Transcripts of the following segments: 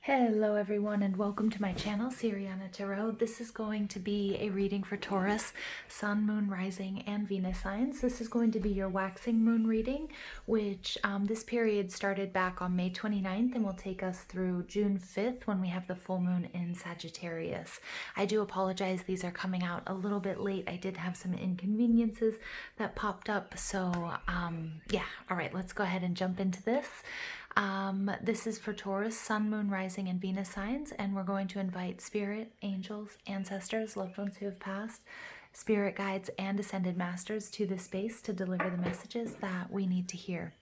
Hello everyone and welcome to my channel, Siriana Tarot. This is going to be a reading for Taurus, Sun, Moon, Rising, and Venus signs. This is going to be your waxing moon reading, which this period started back on May 29th and will take us through June 5th when we have the full moon in Sagittarius. I do apologize, these are coming out a little bit late. I did have some inconveniences that popped up, so yeah, all right, let's go ahead and jump into this. This is for Taurus, Sun, Moon, Rising, and Venus signs, and we're going to invite spirit, angels, ancestors, loved ones who have passed, spirit guides, and ascended masters to this space to deliver the messages that we need to hear.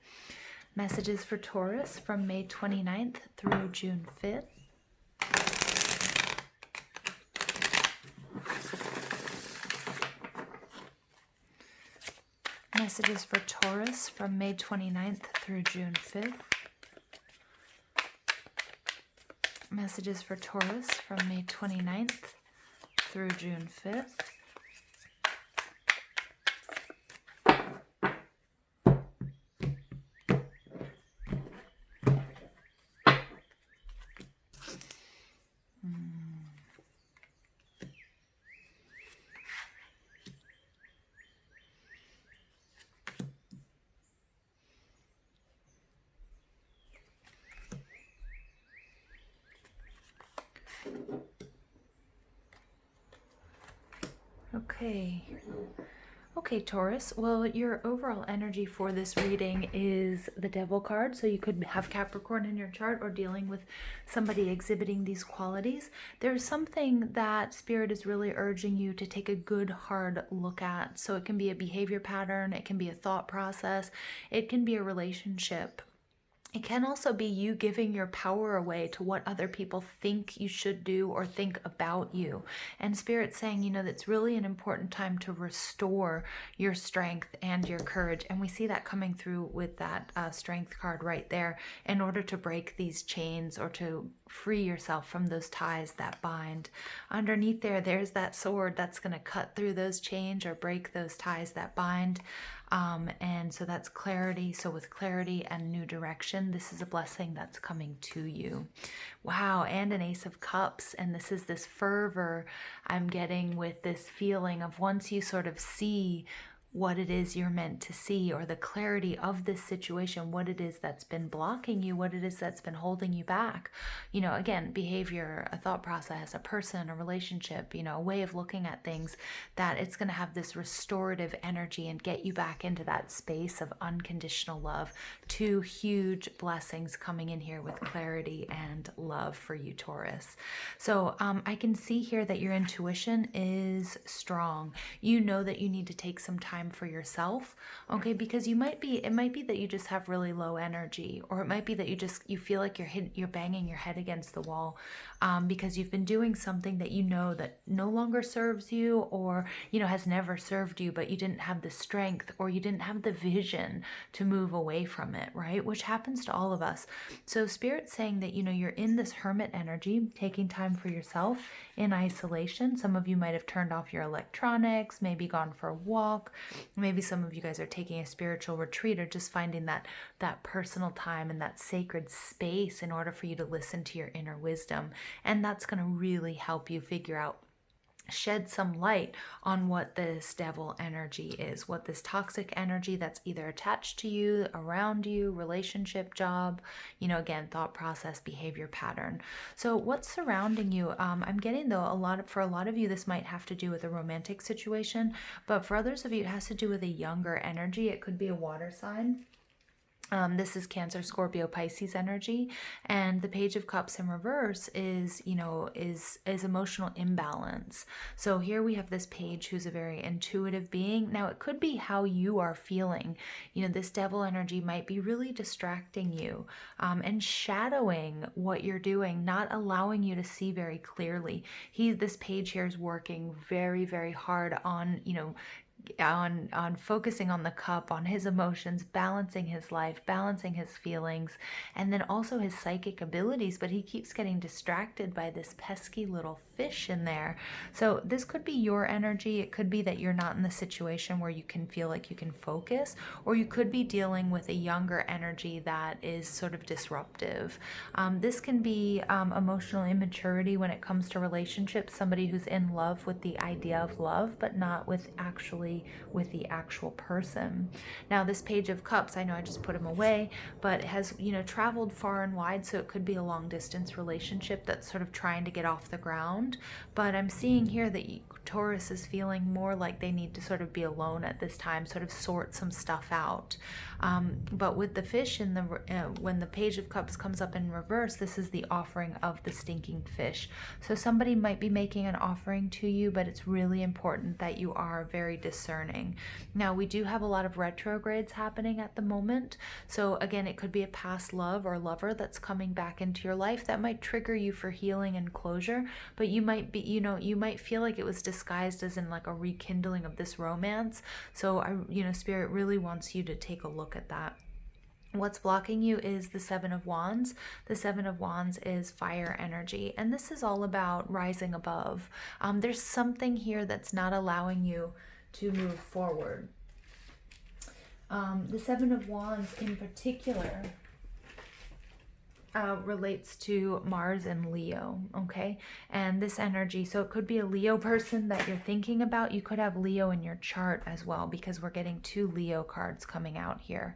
Messages for Taurus from May 29th through June 5th. Messages for Taurus from May 29th through June 5th. Messages for Taurus from May 29th through June 5th. Okay, Taurus. Well, your overall energy for this reading is the Devil card. So you could have Capricorn in your chart or dealing with somebody exhibiting these qualities. There's something that Spirit is really urging you to take a good, hard look at. So it can be a behavior pattern. It can be a thought process. It can be a relationship. It can also be you giving your power away to what other people think you should do or think about you. And Spirit's saying, you know, that's really an important time to restore your strength and your courage. And we see that coming through with that strength card right there in order to break these chains or to free yourself from those ties that bind. Underneath there's that sword that's going to cut through those chains or break those ties that bind. And so that's clarity. So with clarity and new direction, this is a blessing that's coming to you. Wow. And an Ace of Cups. And this is this fervor I'm getting with this feeling of once you sort of see what it is you're meant to see, or the clarity of this situation, what it is that's been blocking you, what it is that's been holding you back. You know, again, behavior, a thought process, a person, a relationship, you know, a way of looking at things, that it's going to have this restorative energy and get you back into that space of unconditional love. Two huge blessings coming in here with clarity and love for you, Taurus. So I can see here that your intuition is strong. You know that you need to take some time for yourself, okay, because it might be that you just have really low energy, or it might be that you feel like you're banging your head against the wall because you've been doing something that you know that no longer serves you, or you know has never served you, but you didn't have the strength or you didn't have the vision to move away from it, right? Which happens to all of us. So Spirit's saying that, you know, you're in this hermit energy, taking time for yourself in isolation. Some of you might have turned off your electronics, maybe gone for a walk. Maybe some of you guys are taking a spiritual retreat or just finding that personal time and that sacred space in order for you to listen to your inner wisdom. And that's going to really help you figure out, shed some light on what this devil energy is, what this toxic energy that's either attached to you, around you, relationship, job, you know, again, thought process, behavior pattern. So what's surrounding you? I'm getting though for a lot of you, this might have to do with a romantic situation, but for others of you, it has to do with a younger energy. It could be a water sign. This is Cancer, Scorpio, Pisces energy, and the Page of Cups in reverse is, you know, is emotional imbalance. So here we have this page who's a very intuitive being. Now it could be how you are feeling. You know, this devil energy might be really distracting you and shadowing what you're doing, not allowing you to see very clearly. This page here is working very, very hard on, you know, on focusing on the cup, on his emotions, balancing his life, balancing his feelings, and then also his psychic abilities, but he keeps getting distracted by this pesky little fish in there. So this could be your energy. It could be that you're not in the situation where you can feel like you can focus, or you could be dealing with a younger energy that is sort of disruptive. This can be emotional immaturity when it comes to relationships, somebody who's in love with the idea of love, but not with the actual person. Now, this Page of Cups, I know I just put him away, but has, traveled far and wide, so it could be a long distance relationship that's sort of trying to get off the ground. But I'm seeing here that Taurus is feeling more like they need to sort of be alone at this time, sort of sort some stuff out. But with the fish in the when the Page of Cups comes up in reverse, this is the offering of the stinking fish. So somebody might be making an offering to you, but it's really important that you are very discerning. Now, we do have a lot of retrogrades happening at the moment. So again, it could be a past love or lover that's coming back into your life that might trigger you for healing and closure, but you might be, you might feel like it was disguised as in like a rekindling of this romance. So Spirit really wants you to take a look at that. What's blocking you is the Seven of Wands. The Seven of Wands is fire energy, and this is all about rising above. There's something here that's not allowing you to move forward. The Seven of Wands in particular relates to Mars and Leo, okay? And this energy, so it could be a Leo person that you're thinking about. You could have Leo in your chart as well, because we're getting 2 Leo cards coming out here.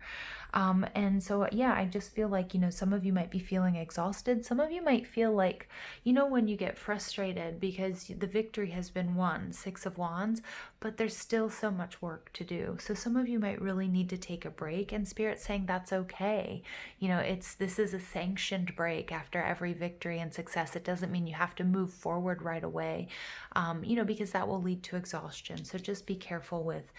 And so, yeah, I just feel like, some of you might be feeling exhausted. Some of you might feel like, when you get frustrated because the victory has been won, 6 of Wands, but there's still so much work to do. So some of you might really need to take a break, and Spirit's saying that's okay. This is a sanctioned break after every victory and success. It doesn't mean you have to move forward right away, because that will lead to exhaustion. So just be careful with,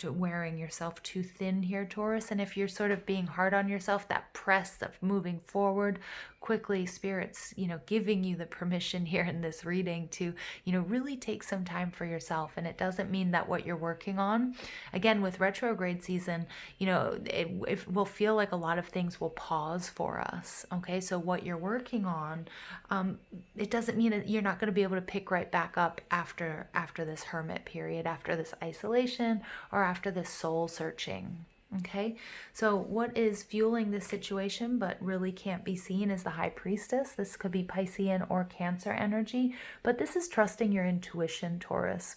wearing yourself too thin here, Taurus. And if you're sort of being hard on yourself, that press of moving forward quickly, Spirit's, giving you the permission here in this reading to, really take some time for yourself. And it doesn't mean that what you're working on, again, with retrograde season, it will feel like a lot of things will pause for us. Okay, so what you're working on, it doesn't mean that you're not going to be able to pick right back up after this hermit period, after this isolation, or after this soul searching. Okay, so what is fueling this situation but really can't be seen is the High Priestess. This could be Piscean or Cancer energy, but this is trusting your intuition, Taurus.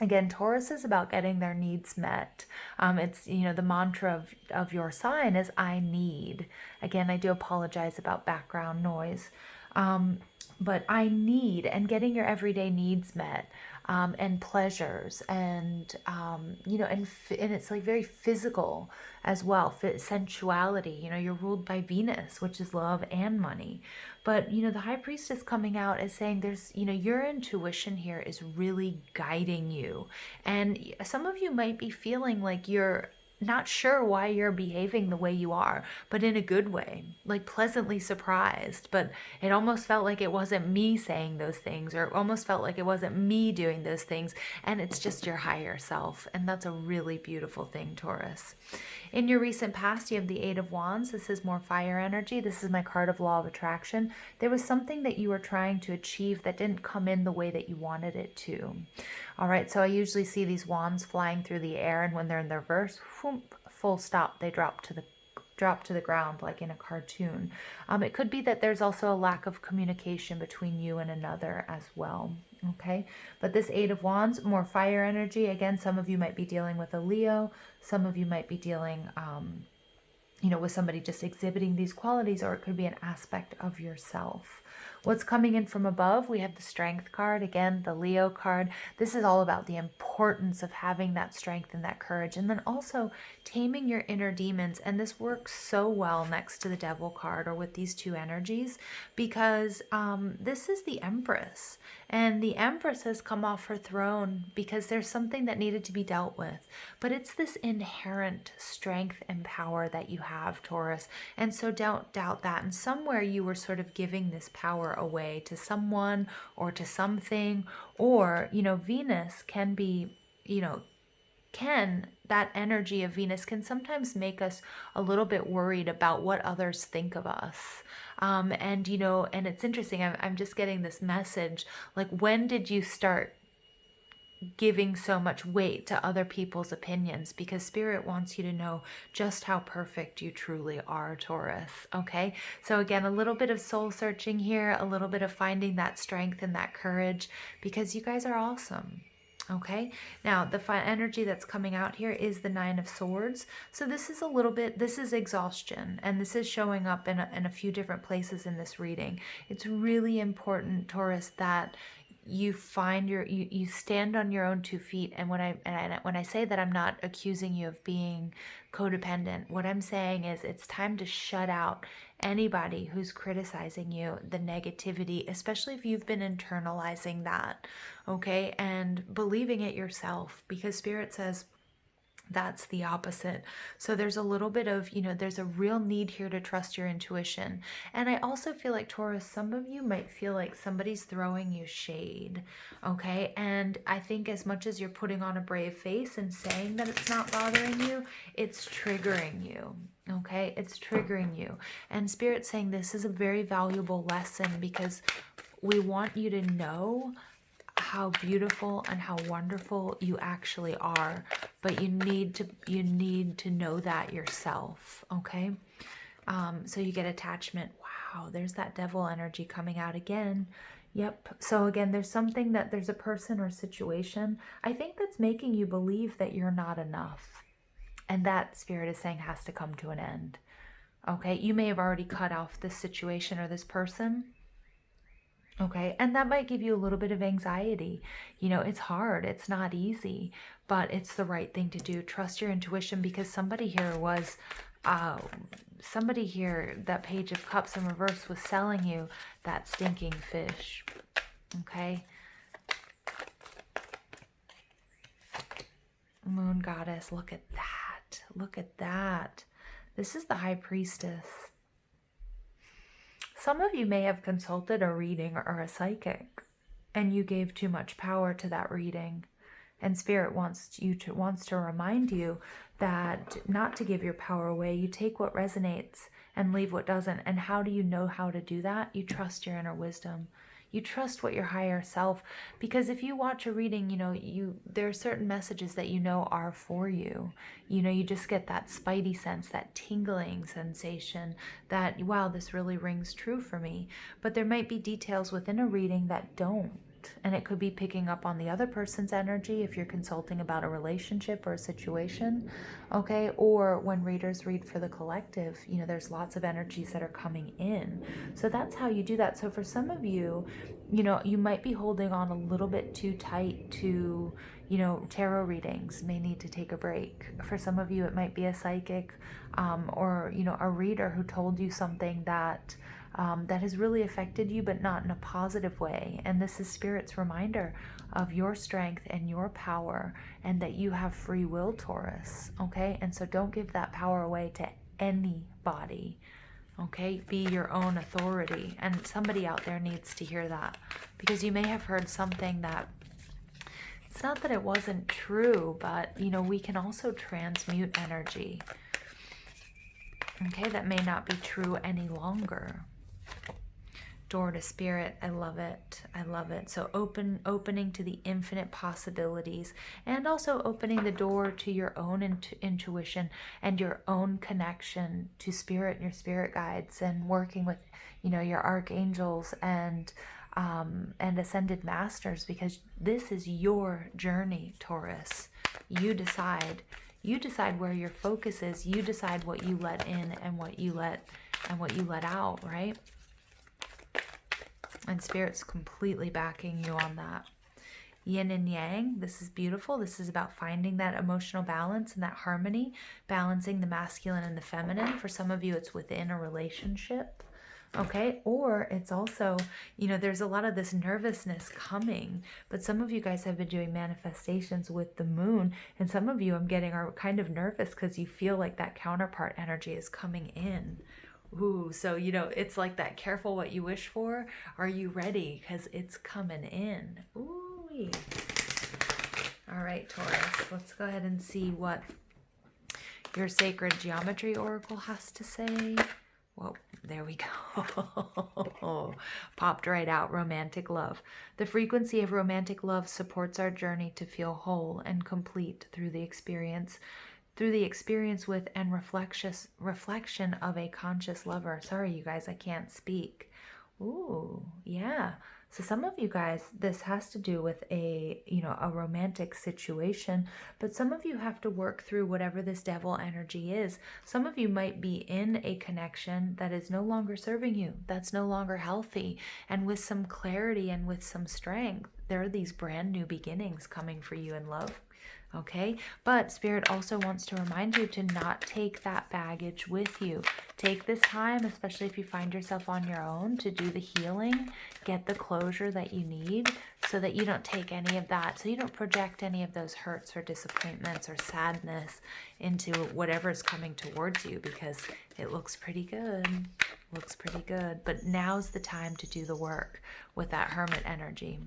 Again, Taurus is about getting their needs met. It's, the mantra of your sign is I need. Again, I do apologize about background noise. But I need, and getting your everyday needs met, and pleasures, and and it's like very physical as well. Sensuality. You're ruled by Venus, which is love and money. But the High Priestess coming out is saying there's your intuition here is really guiding you, and some of you might be feeling like you're not sure why you're behaving the way you are, but in a good way, like pleasantly surprised. But it almost felt like it wasn't me saying those things, or it almost felt like it wasn't me doing those things, and it's just your higher self. And that's a really beautiful thing, Taurus. In your recent past, you have the 8 of Wands. This is more fire energy. This is my card of law of attraction. There was something that you were trying to achieve that didn't come in the way that you wanted it to. All right, so I usually see these wands flying through the air, and when they're in the reverse, whoop, full stop, they drop to the ground like in a cartoon. It could be that there's also a lack of communication between you and another as well. Okay, but this 8 of Wands, more fire energy. Again, some of you might be dealing with a Leo. Some of you might be dealing, with somebody just exhibiting these qualities, or it could be an aspect of yourself. What's coming in from above? We have the Strength card, again, the Leo card. This is all about the importance of having that strength and that courage, and then also taming your inner demons. And this works so well next to the Devil card, or with these 2 energies, because this is the Empress. And the Empress has come off her throne because there's something that needed to be dealt with. But it's this inherent strength and power that you have, Taurus. And so don't doubt that. And somewhere you were sort of giving this power away to someone or to something. Or, Venus can be, that energy of Venus can sometimes make us a little bit worried about what others think of us. And, you know, and it's interesting. I'm just getting this message. Like, when did you start giving so much weight to other people's opinions? Because Spirit wants you to know just how perfect you truly are, Taurus. Okay, so again, a little bit of soul searching here, a little bit of finding that strength and that courage, because you guys are awesome. Okay, now the energy that's coming out here is the Nine of Swords. So this is a little bit, this is exhaustion, and this is showing up in a few different places in this reading. It's really important, Taurus, that you find you stand on your own 2 feet. And when I say that, I'm not accusing you of being codependent. What I'm saying is it's time to shut out anybody who's criticizing you, the negativity, especially if you've been internalizing that, okay, and believing it yourself, because Spirit says that's the opposite. So there's a little bit of, you know, there's a real need here to trust your intuition. And I also feel like, Taurus, some of you might feel like somebody's throwing you shade, okay? And I think as much as you're putting on a brave face and saying that it's not bothering you, it's triggering you, okay? It's triggering you. And Spirit's saying this is a very valuable lesson, because we want you to know how beautiful and how wonderful you actually are, but you need to know that yourself, okay? So you get attachment. Wow, there's that devil energy coming out again. Yep. So again, there's something that there's a person or situation, I think, that's making you believe that you're not enough, and that Spirit is saying has to come to an end. Okay, you may have already cut off this situation or this person. Okay, and that might give you a little bit of anxiety. You know, it's hard, it's not easy, but it's the right thing to do. Trust your intuition, because somebody here, that Page of Cups in reverse, was selling you that stinking fish. Okay. Moon Goddess, look at that. Look at that. This is the High Priestess. Some of you may have consulted a reading or a psychic, and you gave too much power to that reading. And Spirit wants to remind you that not to give your power away. You take what resonates and leave what doesn't. And how do you know how to do that? You trust your inner wisdom. You trust what your higher self, because if you watch a reading, you know, there are certain messages that you know are for you. You know, you just get that spidey sense, that tingling sensation that, wow, this really rings true for me. But there might be details within a reading that don't. And it could be picking up on the other person's energy if you're consulting about a relationship or a situation, okay? Or when readers read for the collective, you know, there's lots of energies that are coming in. So that's how you do that. So for some of you, you know, you might be holding on a little bit too tight to, you know, tarot readings, may need to take a break. For some of you, it might be a psychic or, you know, a reader who told you something that has really affected you, but not in a positive way. And this is Spirit's reminder of your strength and your power, and that you have free will, Taurus, okay? And so don't give that power away to anybody, okay? Be your own authority. And somebody out there needs to hear that, because you may have heard something that, it's not that it wasn't true, but, you know, we can also transmute energy, okay? That may not be true any longer. Door to Spirit, I love it. I love it. So opening to the infinite possibilities, and also opening the door to your own intuition and your own connection to Spirit and your spirit guides, and working with, you know, your archangels and ascended masters, because this is your journey, Taurus. You decide where your focus is. You decide what you let in and what you let out, right? And Spirit's completely backing you on that. Yin and Yang, this is beautiful. This is about finding that emotional balance and that harmony, balancing the masculine and the feminine. For some of you, it's within a relationship, okay? Or it's also, you know, there's a lot of this nervousness coming, but some of you guys have been doing manifestations with the moon, and some of you, I'm getting, are kind of nervous because you feel like that counterpart energy is coming in. Ooh, so, you know, it's like that careful what you wish for. Are you ready? Because it's coming in. Ooh. All right, Taurus, let's go ahead and see what your sacred geometry oracle has to say. Well, there we go. Popped right out. Romantic love. The frequency of romantic love supports our journey to feel whole and complete through the experience with and reflection of a conscious lover. Sorry, you guys, I can't speak. Ooh, yeah. So some of you guys, this has to do with a romantic situation, but some of you have to work through whatever this devil energy is. Some of you might be in a connection that is no longer serving you, that's no longer healthy, and with some clarity and with some strength, there are these brand new beginnings coming for you in love. Okay, but Spirit also wants to remind you to not take that baggage with you. Take this time, especially if you find yourself on your own, to do the healing, get the closure that you need so that you don't take any of that, so you don't project any of those hurts or disappointments or sadness into whatever's coming towards you, because it looks pretty good. Looks pretty good. But now's the time to do the work with that Hermit energy.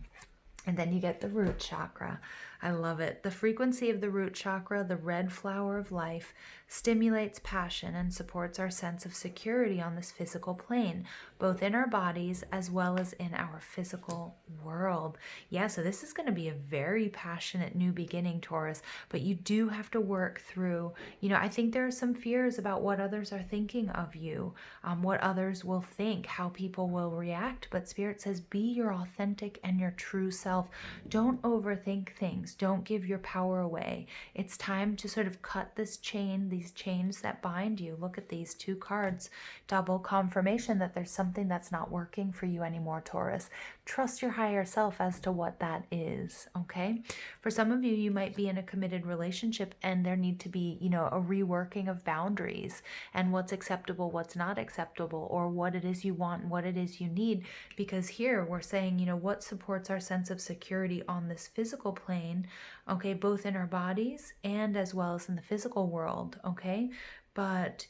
And then you get the root chakra. I love it. The frequency of the root chakra, the red flower of life, stimulates passion and supports our sense of security on this physical plane, both in our bodies as well as in our physical world. Yeah, so this is going to be a very passionate new beginning, Taurus, but you do have to work through, I think there are some fears about what others are thinking of you, what others will think, how people will react, but Spirit says be your authentic and your true self. Don't overthink things. Don't give your power away. It's time to sort of cut this chain, these chains that bind you. Look at these two cards, double confirmation that there's something that's not working for you anymore, Taurus. Trust your higher self as to what that is, okay? For some of you, you might be in a committed relationship and there need to be, a reworking of boundaries and what's acceptable, what's not acceptable, or what it is you want and what it is you need. Because here we're saying, what supports our sense of security on this physical plane, okay, both in our bodies and as well as in the physical world, okay? But,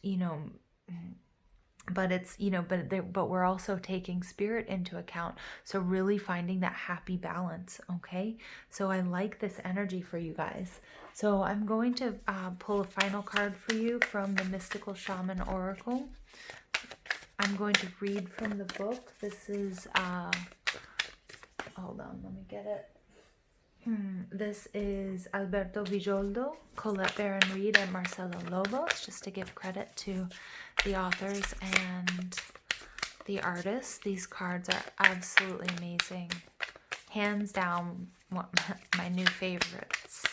but it's, but we're also taking Spirit into account. So really finding that happy balance, okay? So I like this energy for you guys. So I'm going to pull a final card for you from the Mystical Shaman Oracle. I'm going to read from the book. This is, hold on, let me get it. This is Alberto Villoldo, Colette Baron Reed, and Marcelo Lobos, just to give credit to the authors and the artists. These cards are absolutely amazing. Hands down, my new favorites.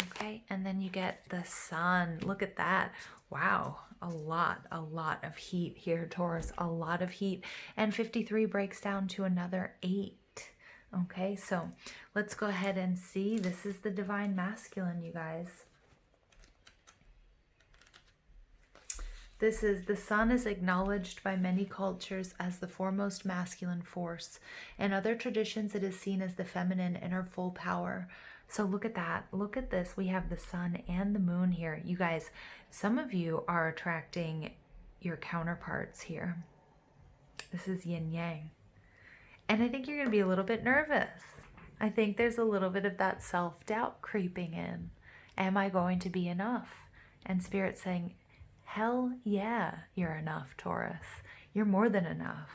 Okay, and then you get the Sun. Look at that. Wow, a lot of heat here, Taurus. A lot of heat. And 53 breaks down to another 8. Okay, so let's go ahead and see. This is the Divine Masculine, you guys. This is the Sun is acknowledged by many cultures as the foremost masculine force. In other traditions, it is seen as the feminine in her full power. So look at that. Look at this. We have the Sun and the Moon here. You guys, some of you are attracting your counterparts here. This is yin yang. And I think you're going to be a little bit nervous. I think there's a little bit of that self-doubt creeping in. Am I going to be enough? And Spirit saying, hell yeah, you're enough, Taurus. You're more than enough.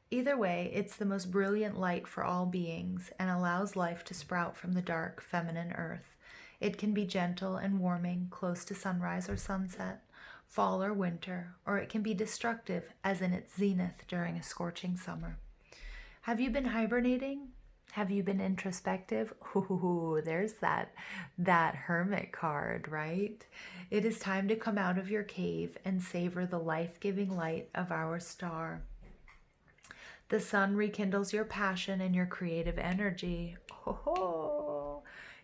Either way, it's the most brilliant light for all beings and allows life to sprout from the dark, feminine earth. It can be gentle and warming, close to sunrise or sunset, fall or winter, or it can be destructive, as in its zenith during a scorching summer. Have you been hibernating? Have you been introspective? Ooh, there's that Hermit card, right? It is time to come out of your cave and savor the life-giving light of our star. The Sun rekindles your passion and your creative energy. Oh,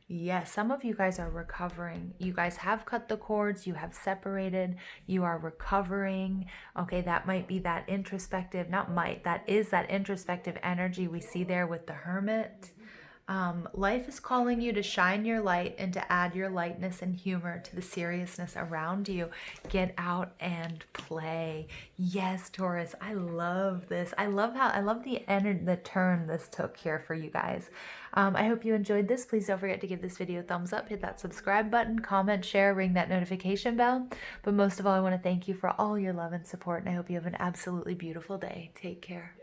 yes, some of you guys are recovering. You guys have cut the cords. You have separated. You are recovering. Okay, that might be that introspective, that is that introspective energy we see there with the Hermit. Life is calling you to shine your light and to add your lightness and humor to the seriousness around you. Get out and play. Yes, Taurus, I love this. I love the turn this took here for you guys. I hope you enjoyed this. Please don't forget to give this video a thumbs up, hit that subscribe button, comment, share, ring that notification bell. But most of all, I want to thank you for all your love and support, and I hope you have an absolutely beautiful day. Take care.